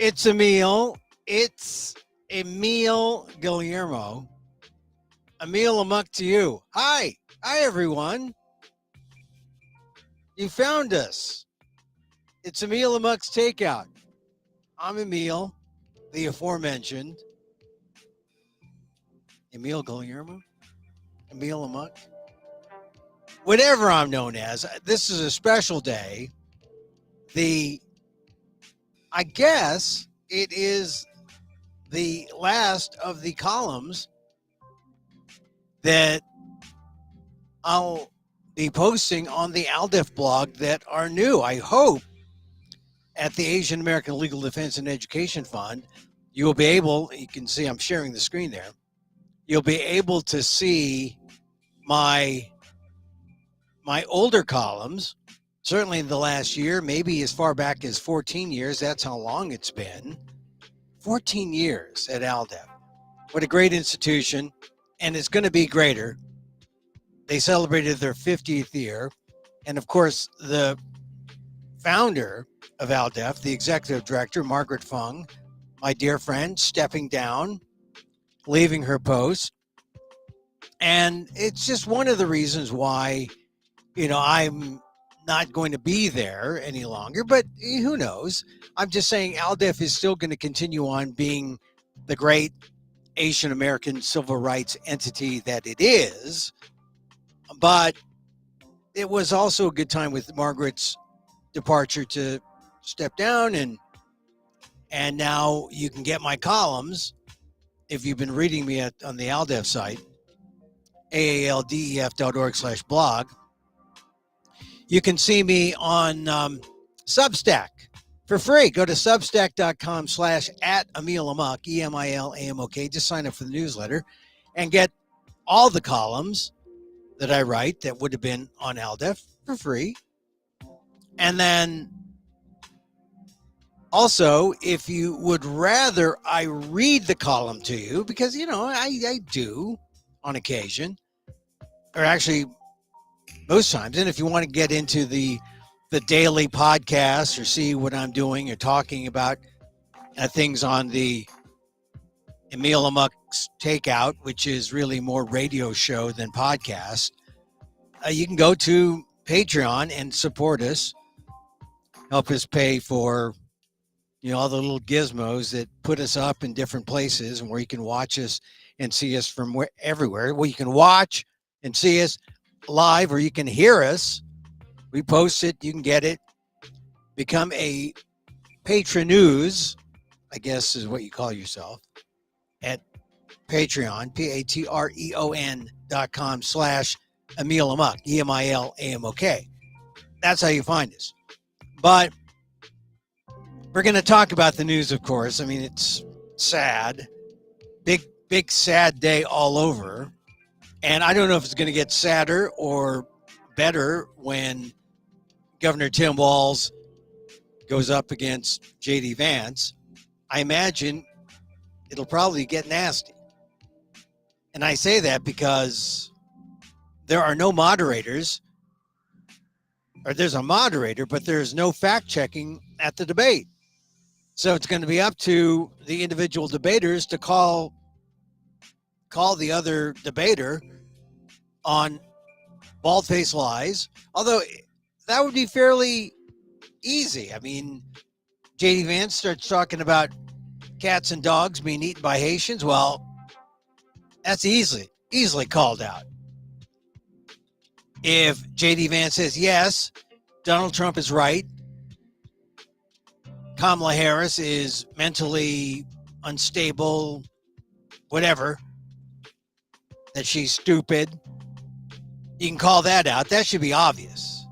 It's Emil. It's Emil Guillermo. Emil Amok to you. Hi. Hi, everyone. You found us. It's Emil Amok's Takeout. I'm Emil, the aforementioned. Emil Guillermo? Emil Amok? Whatever I'm known as. This is a special day. I guess it is the last of the columns that I'll be posting on the AALDEF blog that are new. I hope at the Asian American Legal Defense and Education Fund, you will be able, you can see I'm sharing the screen there, you'll be able to see my older columns, certainly in the last year, maybe as far back as 14 years. That's how long it's been. 14 years at AALDEF. What a great institution, and it's going to be greater. They celebrated their 50th year, and of course, the founder of AALDEF, the executive director, Margaret Fung, my dear friend, stepping down, leaving her post. And it's just one of the reasons why, I'm not going to be there any longer, but who knows? I'm just saying AALDEF is still going to continue on being the great Asian American civil rights entity that it is. But it was also a good time with Margaret's departure to step down, and now you can get my columns if you've been reading me on the AALDEF site, aaldef.org/blog. You can see me on Substack for free. Go to substack.com/@EmilAmok, EMILAMOK. Just sign up for the newsletter and get all the columns that I write that would have been on AALDEF for free. And then also, if you would rather I read the column to you, because, I do on occasion, or actually most times. And if you want to get into the daily podcast or see what I'm doing or talking about things on the Emil Amok's Takeout, which is really more radio show than podcast, you can go to Patreon and support us. Help us pay for, all the little gizmos that put us up in different places and where you can watch us and see us from everywhere. Well, you can watch and see us live, or you can hear us. We post it. You can get it. Become a patronuse, I guess is what you call yourself, at Patreon, patreon.com/Emil Amok, EMILAMOK. That's how you find us. But we're going to talk about the news, of course. I mean, it's sad. Big sad day all over. And I don't know if it's going to get sadder or better when Governor Tim Walz goes up against J.D. Vance. I imagine it'll probably get nasty. And I say that because there are no moderators, or there's a moderator, but there's no fact checking at the debate. So it's going to be up to the individual debaters to call the other debater on bald-faced lies, although that would be fairly easy. I mean, J.D. Vance starts talking about cats and dogs being eaten by Haitians. Well, that's easily called out. If J.D. Vance says, yes, Donald Trump is right, Kamala Harris is mentally unstable, whatever, that she's stupid, you can call that out. That should be obvious.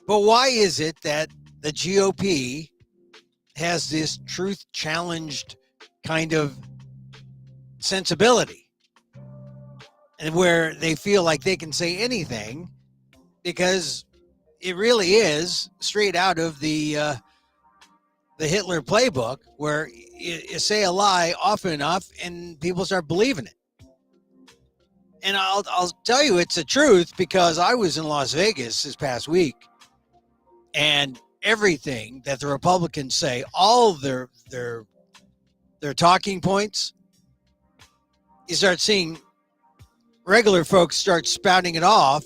But why is it that the GOP has this truth-challenged kind of sensibility, and where they feel like they can say anything because it really is straight out of the Hitler playbook, where you say a lie often enough and people start believing it. And I'll tell you it's the truth, because I was in Las Vegas this past week, and everything that the Republicans say, all their talking points, you start seeing regular folks start spouting it off,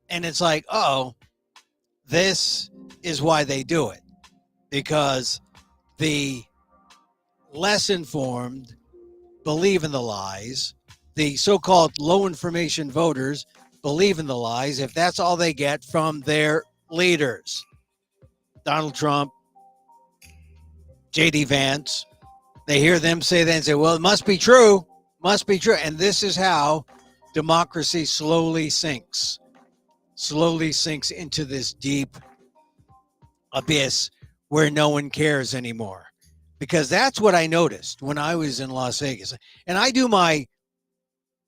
and it's like, oh, this is why they do it, because the less informed believe in the lies. The so-called low information voters believe in the lies if that's all they get from their leaders. Donald Trump, J.D. Vance, they hear them say that and say, well, it must be true, must be true. And this is how democracy slowly sinks into this deep abyss where no one cares anymore. Because that's what I noticed when I was in Las Vegas. And I do my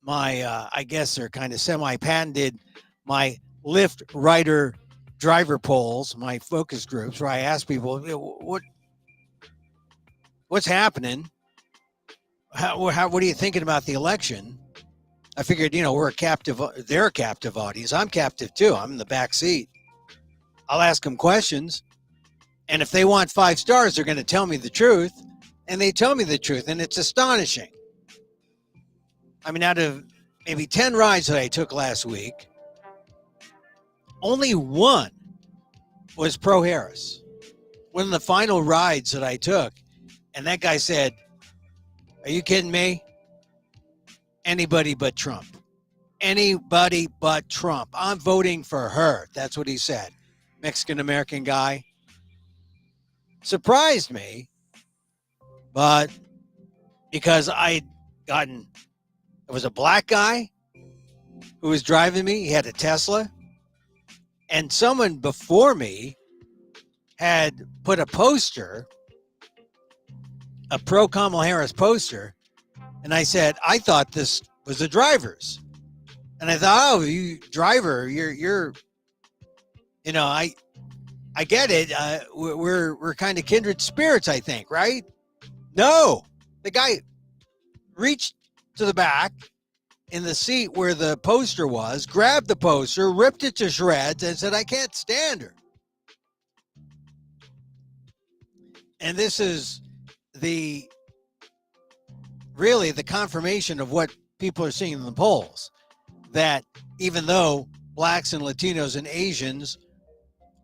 I guess they're kind of semi-patented, my Lyft rider driver polls, my focus groups, where I ask people, what's happening? What are you thinking about the election? I figured, they're a captive audience. I'm captive too. I'm in the back seat. I'll ask them questions. And if they want 5 stars, they're going to tell me the truth. And they tell me the truth. And it's astonishing. I mean, out of maybe 10 rides that I took last week, only one was pro-Harris. One of the final rides that I took, and that guy said, are you kidding me? Anybody but Trump. Anybody but Trump. I'm voting for her. That's what he said. Mexican-American guy. Surprised me, but because it was a black guy who was driving me. He had a Tesla, and someone before me had put a poster, a pro Kamala Harris poster, and I said, I thought this was the driver's, and I thought, oh, you driver, you're I get it. We're kind of kindred spirits, I think, right? No, the guy reached to the back in the seat where the poster was, grabbed the poster, ripped it to shreds, and said, I can't stand her. And this is really the confirmation of what people are seeing in the polls, that even though blacks and Latinos and Asians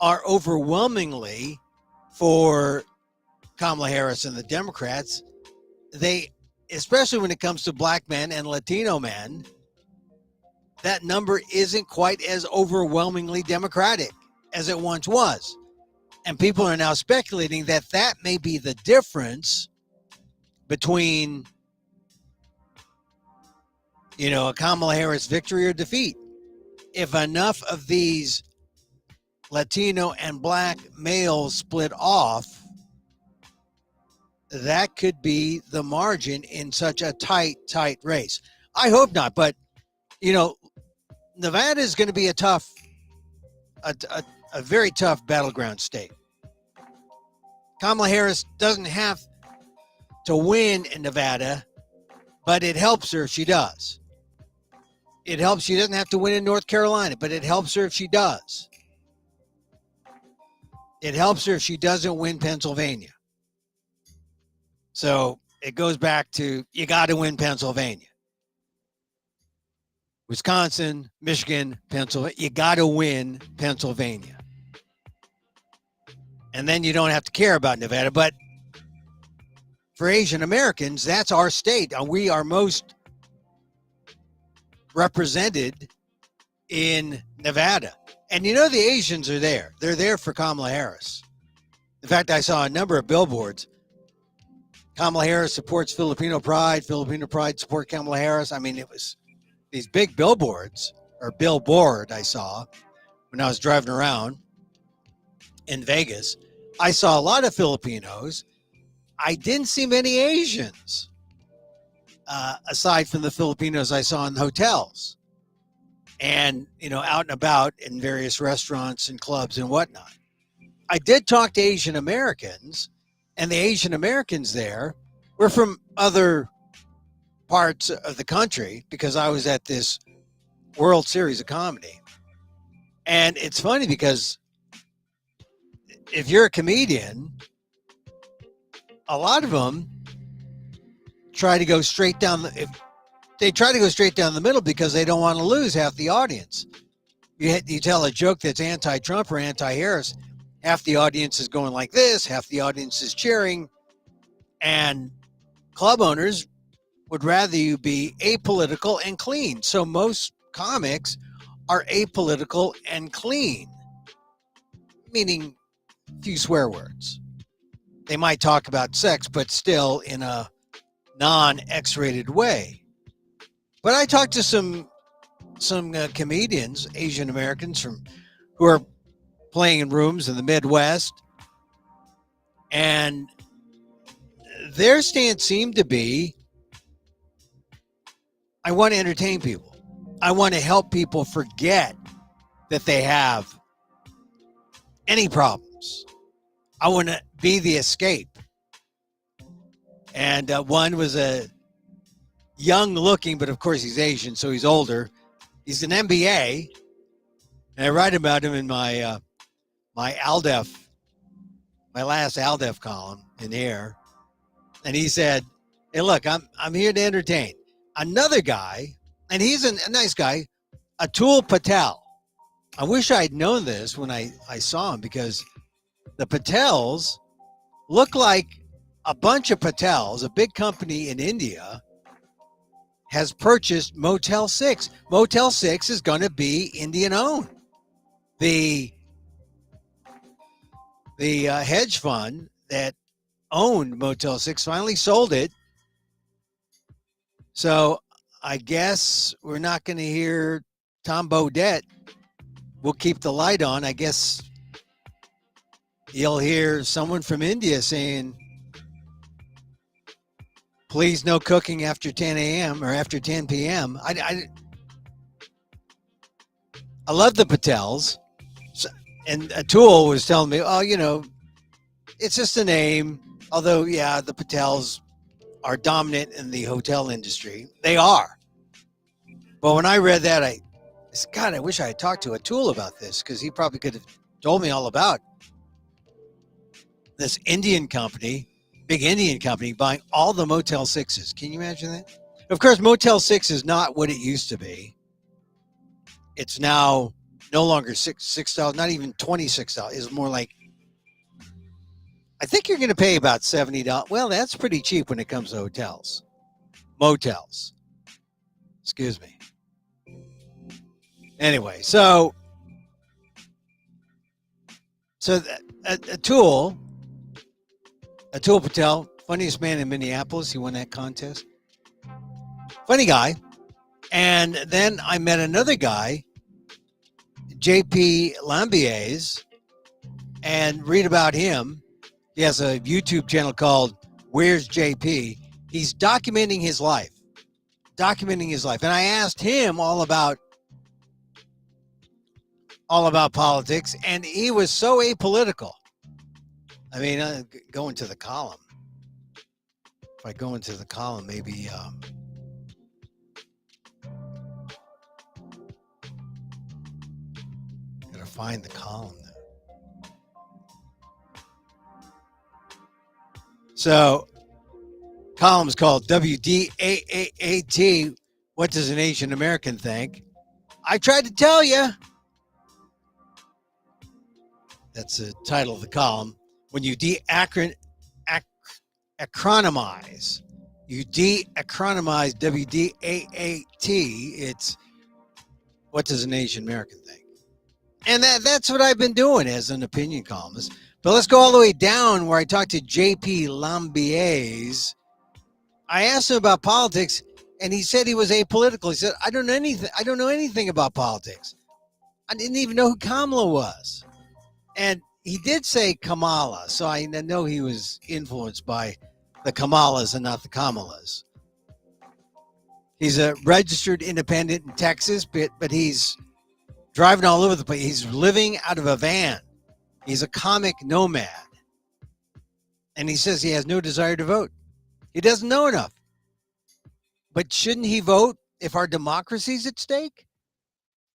are overwhelmingly for Kamala Harris and the Democrats, they, especially when it comes to black men and Latino men, that number isn't quite as overwhelmingly Democratic as it once was. And people are now speculating that that may be the difference between, a Kamala Harris victory or defeat. If enough of these Latino and black males split off, that could be the margin in such a tight race. I hope not, but Nevada is going to be a very tough battleground state. Kamala Harris doesn't have to win in Nevada, but it helps her if she does. It helps. She doesn't have to win in North Carolina, but it helps her if she does. It helps her if she doesn't win Pennsylvania. So it goes back to, you got to win Pennsylvania. Wisconsin, Michigan, Pennsylvania. You got to win Pennsylvania. And then you don't have to care about Nevada. But for Asian Americans, that's our state. We are most represented in Nevada. And the Asians are there. They're there for Kamala Harris. In fact, I saw a number of billboards. Kamala Harris supports Filipino pride. Filipino pride support Kamala Harris. I mean, it was these big billboards, or billboard I saw when I was driving around in Vegas. I saw a lot of Filipinos. I didn't see many Asians, aside from the Filipinos I saw in hotels and, out and about in various restaurants and clubs and whatnot. I did talk to Asian Americans, and the Asian Americans there were from other parts of the country, because I was at this World Series of Comedy. And it's funny because if you're a comedian, a lot of them try to go straight down they try to go straight down the middle because they don't want to lose half the audience. You tell a joke that's anti-Trump or anti-Harris, half the audience is going like this, half the audience is cheering, and club owners would rather you be apolitical and clean. So most comics are apolitical and clean, meaning few swear words. They might talk about sex, but still in a non-X-rated way. But I talked to some comedians, Asian Americans who are playing in rooms in the Midwest, and their stance seemed to be, I want to entertain people. I want to help people forget that they have any problems. I want to be the escape. And one was a young looking, but of course he's Asian, so he's older. He's an MBA, and I write about him in my my AALDEF, my last AALDEF column in here. And he said, "Hey, look, I'm here to entertain." Another guy, and he's a nice guy, Atul Patel. I wish I had known this when I saw him, because the Patels look like a bunch of Patels. A big company in India has purchased Motel 6. Motel 6 is going to be Indian owned. The hedge fund that owned Motel 6 finally sold it. So I guess we're not going to hear Tom Bodett. We'll keep the light on. I guess you'll hear someone from India saying, please no cooking after 10 a.m. or after 10 p.m. I love the Patels. And Atul was telling me, oh, it's just a name. Although, yeah, the Patels are dominant in the hotel industry. They are. But when I read that, I said, God, I wish I had talked to Atul about this, because he probably could have told me all about this Indian company, big Indian company, buying all the Motel 6s. Can you imagine that? Of course, Motel 6 is not what it used to be. It's now no longer $6, not even $26. It's more like, I think you're going to pay about $70. Well, that's pretty cheap when it comes to hotels. Motels. Excuse me. Anyway, so Atul Patel, funniest man in Minneapolis. He won that contest. Funny guy. And then I met another guy, JP Lambiers, and read about him. He has a YouTube channel called Where's JP? He's documenting his life. And I asked him all about politics, and he was so apolitical. I mean, going to the column. If I go into the column, maybe gotta find the column. So, column's called WDAAT. What does an Asian American think? I tried to tell you. That's the title of the column. When you acronymize WDAAT, it's what does an Asian American think? And that's what I've been doing as an opinion columnist. But let's go all the way down where I talked to JP Lambiers. I asked him about politics, and he said he was apolitical. He said, I don't know anything about politics. I didn't even know who Kamala was. And he did say Kamala, so I know he was influenced by the Kamalas and not the Kamalas. He's a registered independent in Texas, but he's driving all over the place. He's living out of a van. He's a comic nomad. And he says he has no desire to vote. He doesn't know enough. But shouldn't he vote if our democracy's at stake?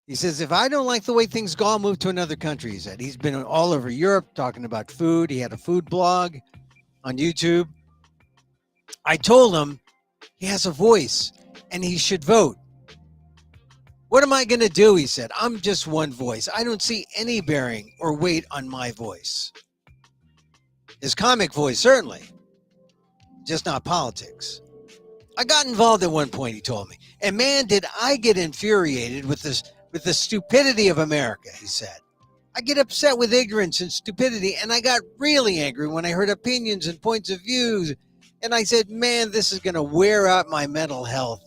He says, if I don't like the way things go, I'll move to another country, he said. He's been all over Europe talking about food. He had a food blog on YouTube. I told him he has a voice and he should vote. What am I going to do? He said, I'm just one voice. I don't see any bearing or weight on my voice. His comic voice, certainly, just not politics. I got involved at one point, he told me. And man, did I get infuriated with the stupidity of America, he said. I get upset with ignorance and stupidity, and I got really angry when I heard opinions and points of views. And I said, man, this is going to wear out my mental health.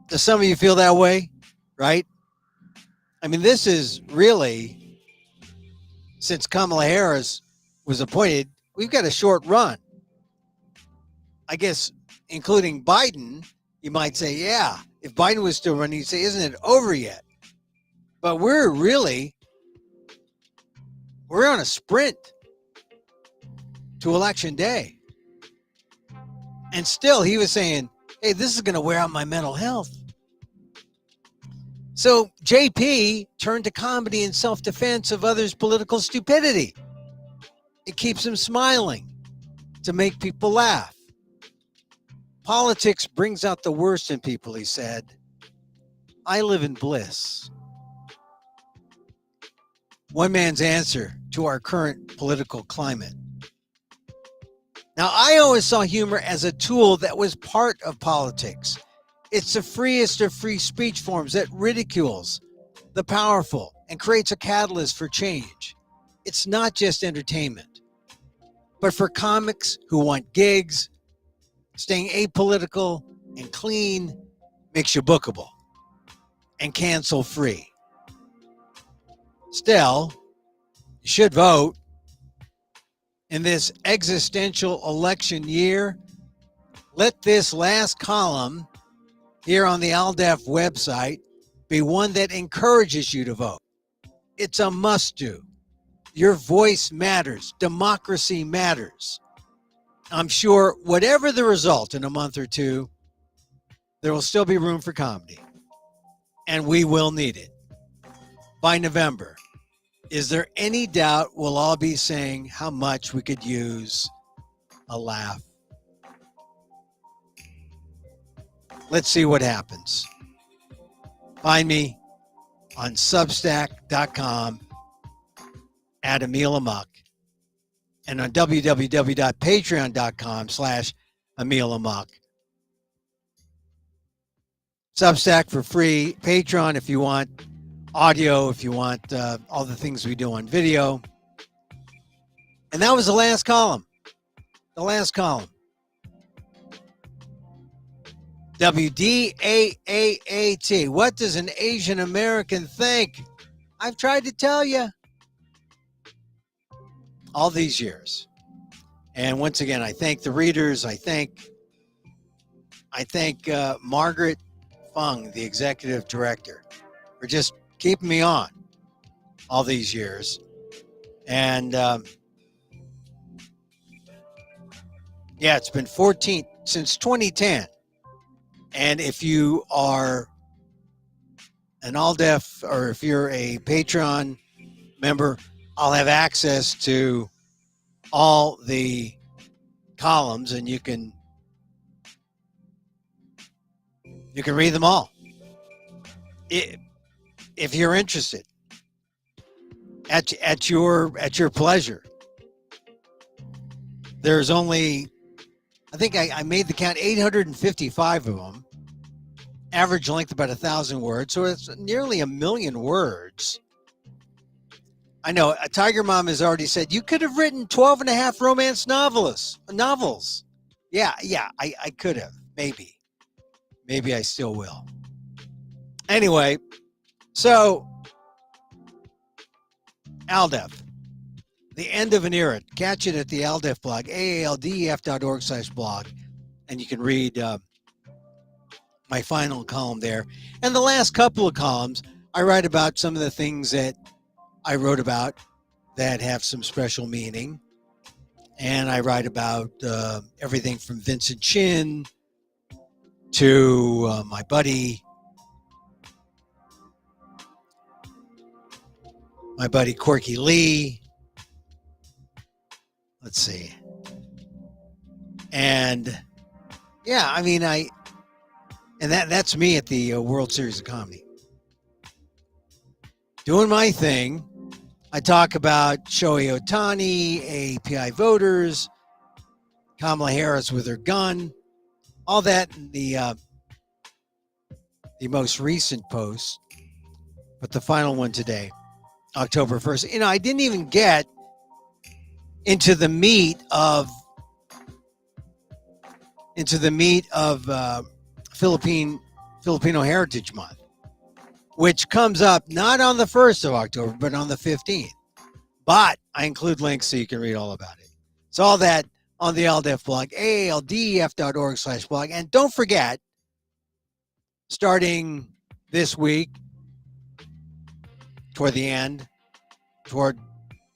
Do some of you feel that way, right? I mean, this is really, since Kamala Harris was appointed, we've got a short run. I guess, including Biden, you might say, yeah, if Biden was still running, you'd say, isn't it over yet? But we're on a sprint to election day. And still, he was saying, hey, this is going to wear out my mental health. So JP turned to comedy in self-defense of others' political stupidity. It keeps him smiling to make people laugh. Politics brings out the worst in people, he said. I live in bliss. One man's answer to our current political climate. Now, I always saw humor as a tool that was part of politics. It's the freest of free speech forms that ridicules the powerful and creates a catalyst for change. It's not just entertainment. But for comics who want gigs, staying apolitical and clean makes you bookable and cancel free. Still, you should vote. In this existential election year, let this last column here on the AALDEF website be one that encourages you to vote. It's a must-do. Your voice matters. Democracy matters. I'm sure whatever the result in a month or two, there will still be room for comedy. And we will need it. By November, is there any doubt we'll all be saying how much we could use a laugh? Let's see what happens. Find me on Substack.com at Emil Amok and on www.patreon.com/Emil Amok. Substack for free, Patreon if you want audio, if you want all the things we do on video. And that was the last column. The last column. WDAAAT. What does an Asian American think? I've tried to tell you all these years. And once again, I thank the readers. I thank Margaret Fung, the executive director, for just keeping me on all these years. And yeah, it's been 14 since 2010. And if you are an AALDEF or if you're a Patreon member, I'll have access to all the columns and you can read them all. If you're interested, at your pleasure. There's only, I think I made the count, 855 of them. Average length about 1,000 words, so it's nearly 1 million words. I know a Tiger Mom has already said you could have written 12 and a half romance novels. Yeah, I could have, maybe I still will. Anyway, so AALDEF, the end of an era. Catch it at the AALDEF blog, aaldef.org/blog, and you can read my final column there. And the last couple of columns, I write about some of the things that I wrote about that have some special meaning. And I write about everything from Vincent Chin to my buddy my buddy Corky Lee. Let's see. And yeah, I mean, that's me at the World Series of Comedy. Doing my thing. I talk about Shohei Ohtani, API voters, Kamala Harris with her gun, all that in the most recent post, but the final one today, October 1st. You know, I didn't even get into the meat of Filipino Heritage Month, which comes up not on the 1st of October, but on the 15th. But I include links so you can read all about it. So all that on the AALDEF blog, aaldef.org/blog. And don't forget, starting this week, toward the end, toward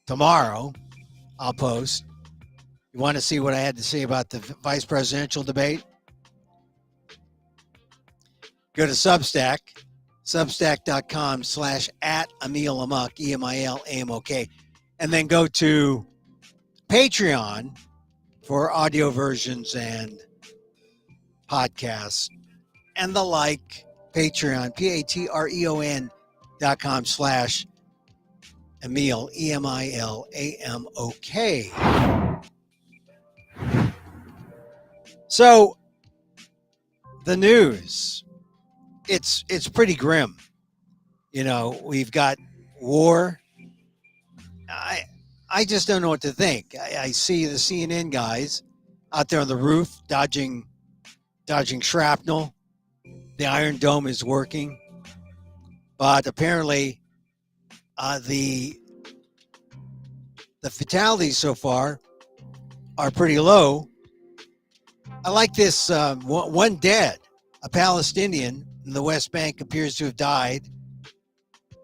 tomorrow, I'll post. You want to see what I had to say about the vice presidential debate? Go to Substack, substack.com/@Emil Amok, EMIL-AMOK, and then go to Patreon for audio versions and podcasts and the like. Patreon, patreon.com/Emil, EMIL-AMOK. So the news, it's pretty grim. You know, we've got war. I just don't know what to think. I see the CNN guys out there on the roof dodging shrapnel. The Iron Dome is working, but apparently the fatalities so far are pretty low. I like this one dead. A Palestinian in the West Bank appears to have died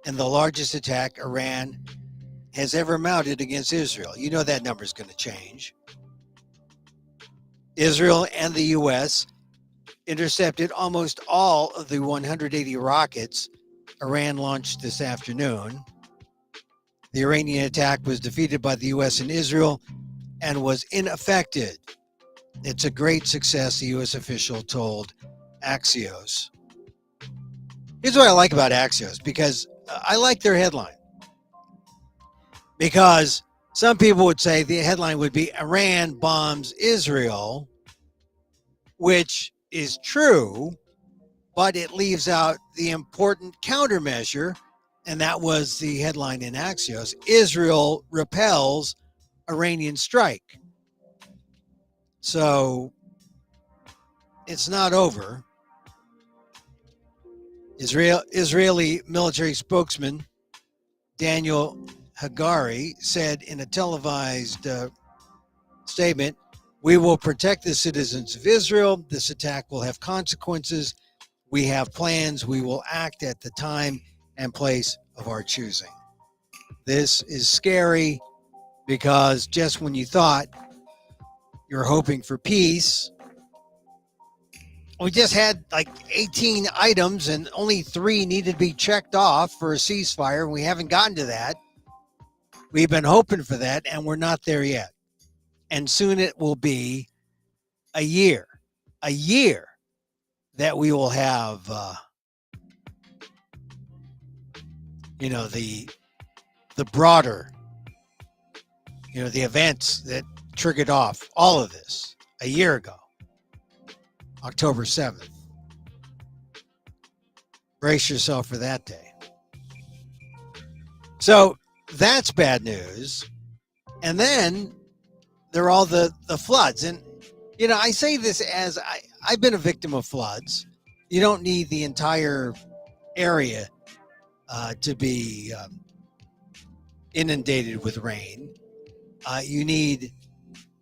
in the largest attack Iran has ever mounted against Israel. You know that number is going to change. Israel and the U.S. intercepted almost all of the 180 rockets Iran launched this afternoon. The Iranian attack was defeated by the U.S. and Israel and was unaffected. It's a great success, the U.S. official told Axios. Here's what I like about Axios, because I like their headline. Because some people would say the headline would be Iran bombs Israel, which is true, but it leaves out the important countermeasure, and that was the headline in Axios: Israel repels Iranian strike. So it's not over. Israeli military spokesman Daniel Hagari said in a televised statement, "We will protect the citizens of Israel. This attack will have consequences. We have plans. We will act at the time and place of our choosing." This is scary, because just when you thought you're hoping for peace, we just had like 18 items and only 3 needed to be checked off for a ceasefire. And we haven't gotten to that. We've been hoping for that, and we're not there yet. And soon it will be a year that we will have, the broader, the events that triggered off all of this a year ago, October 7th. Brace yourself for that day. So that's bad news. And then there are all the floods. And, I say this as I've been a victim of floods. You don't need the entire area to be inundated with rain. You need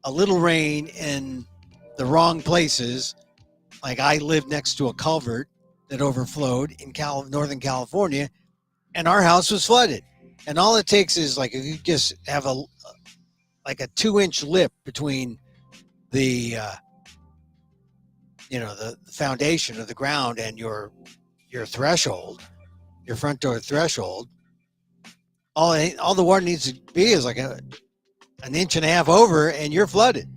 a little rain in the wrong places. Like, I live next to a culvert that overflowed in Northern California, and our house was flooded. And all it takes is, like, if you just have a 2-inch lip between the the foundation of the ground and your threshold, your front door threshold, All the water needs to be is like an inch and a half over, and you're flooded.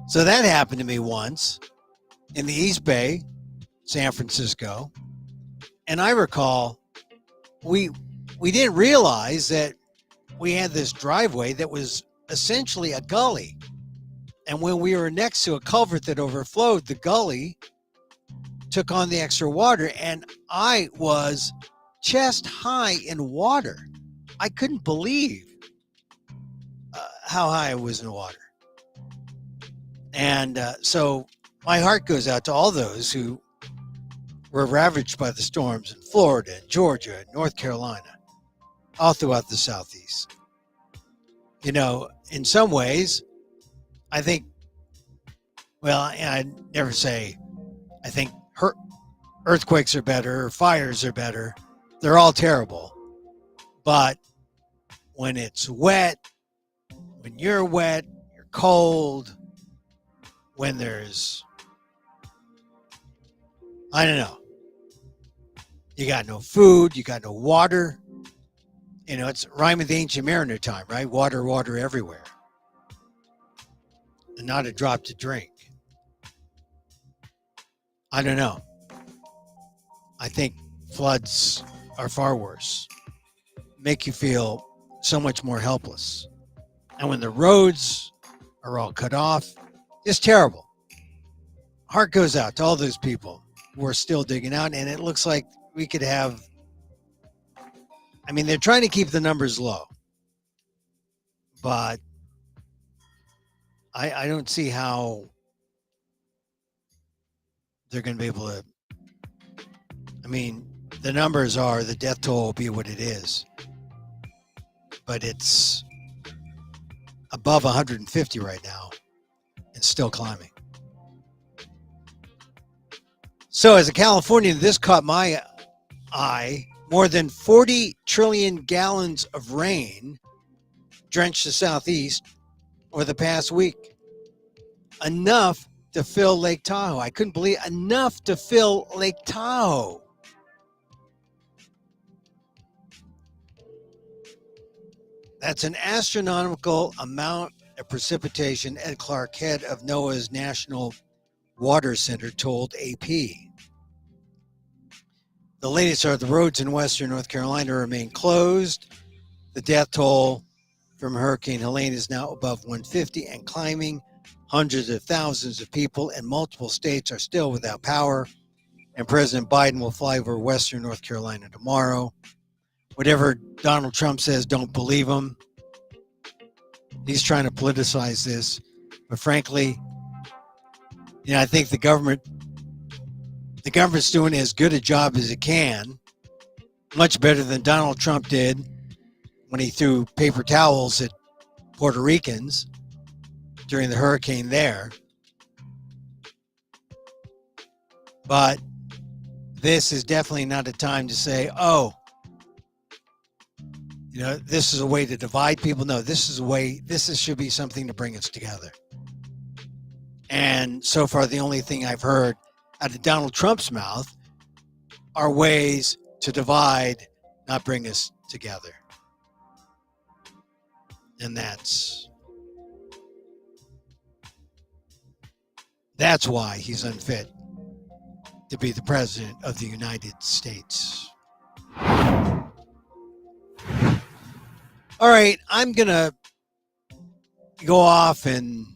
So that happened to me once in the East Bay, San Francisco. And I recall we didn't realize that we had this driveway that was essentially a gully. And when we were next to a culvert that overflowed, the gully took on the extra water, and I was chest high in water. I couldn't believe how high I was in water. And so my heart goes out to all those who were ravaged by the storms in Florida and Georgia and North Carolina, all throughout the Southeast. You know, in some ways, I think, well, I never say I think earthquakes are better or fires are better. They're all terrible. But when it's wet, when you're wet, you're cold, when there's, I don't know, you got no food, you got no water. You know, it's rhyme of the ancient mariner time, right? Water, water everywhere. And not a drop to drink. I don't know. I think floods are far worse. Make you feel so much more helpless. And when the roads are all cut off, it's terrible. Heart goes out to all those people who are still digging out, and it looks like we could have, I mean, they're trying to keep the numbers low, but I don't see how they're going to be able to, I mean, the numbers are, the death toll will be what it is, but it's above 150 right now and still climbing. So as a Californian, this caught my eye. More than 40 trillion gallons of rain drenched the Southeast over the past week. Enough to fill Lake Tahoe. I couldn't believe enough to fill Lake Tahoe. That's an astronomical amount of precipitation, Ed Clark, head of NOAA's National Water Center, told AP. The latest are the roads in western North Carolina remain closed. The death toll from Hurricane Helene is now above 150 and climbing. Hundreds of thousands of people in multiple states are still without power, and President Biden will fly over western North Carolina tomorrow. Whatever Donald Trump says, don't believe him. He's trying to politicize this. But frankly, you know, I think the government's doing as good a job as it can, much better than Donald Trump did when he threw paper towels at Puerto Ricans during the hurricane there. But this is definitely not a time to say, oh, you know, this is a way to divide people. No, this should be something to bring us together. And so far, the only thing I've heard out of Donald Trump's mouth are ways to divide, not bring us together. And that's why he's unfit to be the president of the United States. All right, I'm going to go off and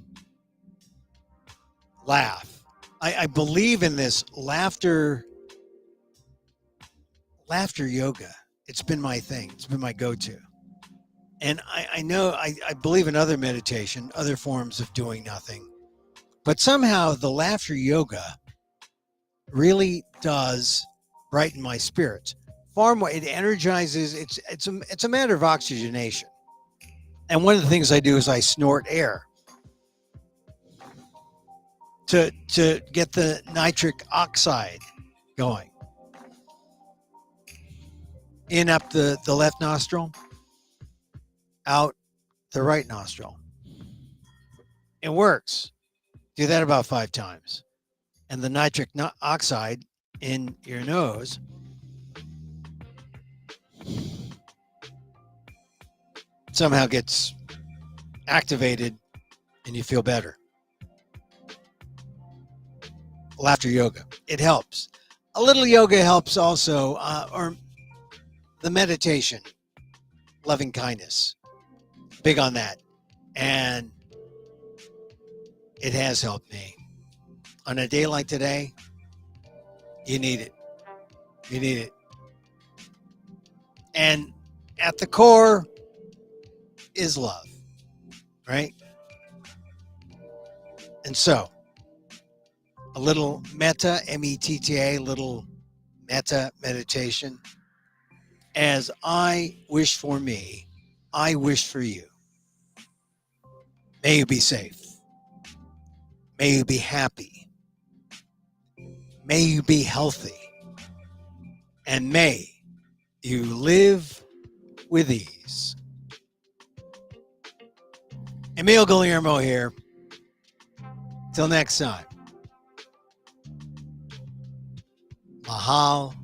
laugh. I believe in this laughter yoga. It's been my thing. It's been my go-to. And I know I believe in other meditation, other forms of doing nothing. But somehow the laughter yoga really does brighten my spirits. Far more, it energizes. It's a matter of oxygenation. And one of the things I do is I snort air to get the nitric oxide going. In up the left nostril, out the right nostril. It works. Do that about 5 times. And the nitric oxide in your nose somehow gets activated and you feel better. Laughter yoga, it helps. A little yoga helps also, or the meditation, loving kindness, big on that. And it has helped me. On a day like today, you need it. You need it. And at the core is love, right? And so, a little metta, M-E-T-T-A, little metta meditation. As I wish for me, I wish for you. May you be safe. May you be happy. May you be healthy. And may you live with ease. Emil Guillermo here. Till next time. Mahal.